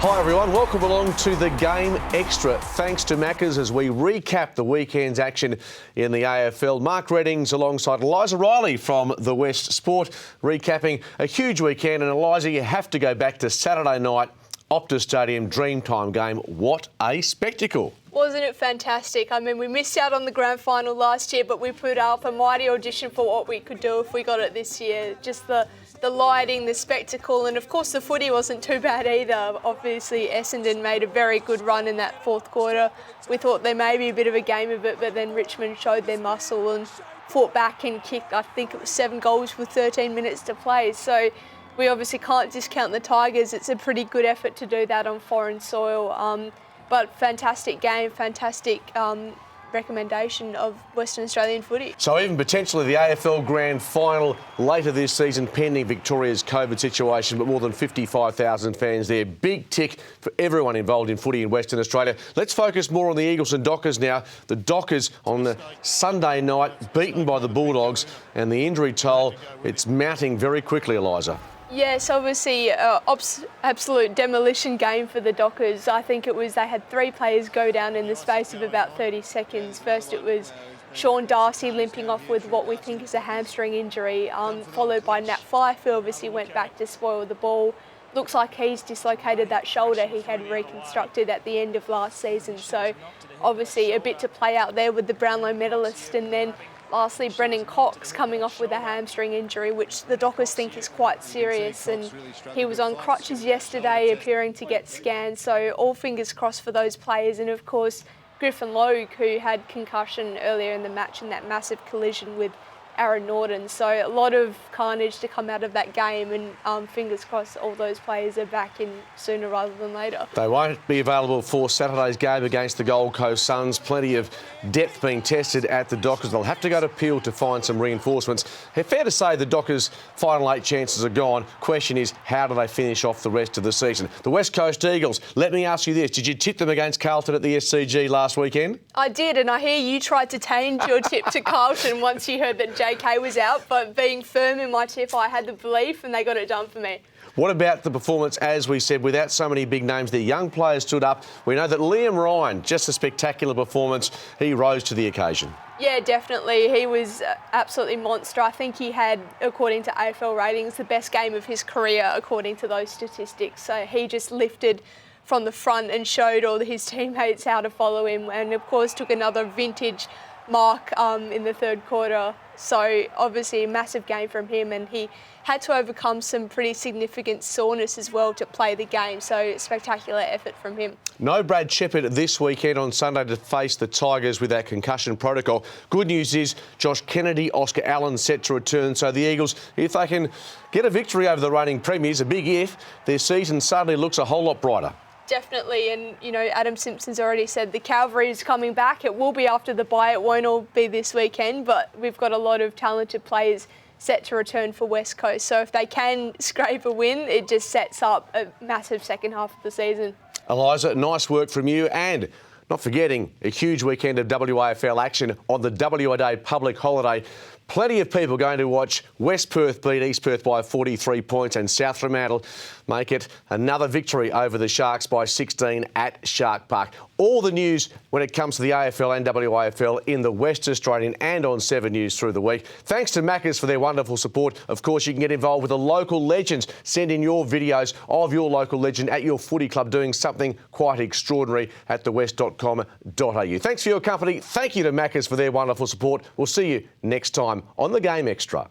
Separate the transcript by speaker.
Speaker 1: Hi everyone, welcome along to the Game Extra. Thanks to Maccas as we recap the weekend's action in the AFL. Mark Readings alongside Eliza Reilly from the West Sport, recapping a huge weekend. And Eliza, you have to go back to Saturday night, Optus Stadium Dreamtime game. What a spectacle.
Speaker 2: Wasn't it fantastic? I mean, we missed out on the grand final last year, but we put up a mighty audition for what we could do if we got it this year. Just the lighting, the spectacle, and of course the footy wasn't too bad either. Obviously Essendon made a very good run in that fourth quarter. We thought there may be a bit of a game of it, but then Richmond showed their muscle and fought back and kicked, I think it was 7 goals with 13 minutes to play. So we obviously can't discount the Tigers. It's a pretty good effort to do that on foreign soil. But fantastic game, fantastic recommendation of Western Australian footy.
Speaker 1: So even potentially the AFL Grand Final later this season, pending Victoria's COVID situation, but more than 55,000 fans there. Big tick for everyone involved in footy in Western Australia. Let's focus more on the Eagles and Dockers now. The Dockers on the Sunday night, beaten by the Bulldogs, and the injury toll, it's mounting very quickly, Eliza.
Speaker 2: Yes, obviously, absolute demolition game for the Dockers. I think it was they had 3 players go down in the space of about 30 seconds. First it was Sean Darcy limping off with what we think is a hamstring injury, followed by Nat Fyfe, who obviously went back to spoil the ball. Looks like he's dislocated that shoulder he had reconstructed at the end of last season. So obviously a bit to play out there with the Brownlow medalist. And then lastly, Brennan Cox coming off with a hamstring injury, which the Dockers think is quite serious, and he was on crutches yesterday, appearing to get scanned. So all fingers crossed for those players. And of course, Griffin Logue, who had concussion earlier in the match in that massive collision with Aaron Norton. So a lot of carnage to come out of that game, and fingers crossed all those players are back in sooner rather than later.
Speaker 1: They won't be available for Saturday's game against the Gold Coast Suns. Plenty of depth being tested at the Dockers. They'll have to go to Peel to find some reinforcements. Fair to say the Dockers' final 8 chances are gone. Question is, how do they finish off the rest of the season? The West Coast Eagles, let me ask you this. Did you tip them against Carlton at the SCG last weekend?
Speaker 2: I did, and I hear you tried to change your tip to Carlton once you heard that JK was out, but being firm in my tip, I had the belief and they got it done for me.
Speaker 1: What about the performance, as we said, without so many big names? The young players stood up. We know that Liam Ryan, just a spectacular performance. He rose to the occasion.
Speaker 2: Yeah, definitely. He was absolutely monster. I think he had, according to AFL ratings, the best game of his career, according to those statistics. So he just lifted from the front and showed all his teammates how to follow him, and of course took another vintage mark in the third quarter. So obviously a massive game from him, and he had to overcome some pretty significant soreness as well to play the game. So spectacular effort from him. No
Speaker 1: Brad Shepherd this weekend on Sunday to face the Tigers with that concussion protocol. Good news is Josh Kennedy, Oscar Allen set to return. So the Eagles, if they can get a victory over the reigning premiers, a big if, their season suddenly looks a whole lot brighter.
Speaker 2: Definitely, and you know, Adam Simpson's already said the cavalry is coming back. It will be after the bye. It won't all be this weekend, but we've got a lot of talented players set to return for West Coast. So if they can scrape a win, it just sets up a massive second half of the season.
Speaker 1: Eliza, nice work from you, and not forgetting a huge weekend of WAFL action on the WA Day public holiday. Plenty of people going to watch West Perth beat East Perth by 43 points, and South Fremantle make it another victory over the Sharks by 16 at Shark Park. All the news when it comes to the AFL and WAFL in the West Australian and on 7 News through the week. Thanks to Maccas for their wonderful support. Of course, you can get involved with the local legends. Send in your videos of your local legend at your footy club doing something quite extraordinary at thewest.com.au. Thanks for your company. Thank you to Maccas for their wonderful support. We'll see you next time on The Game Extra.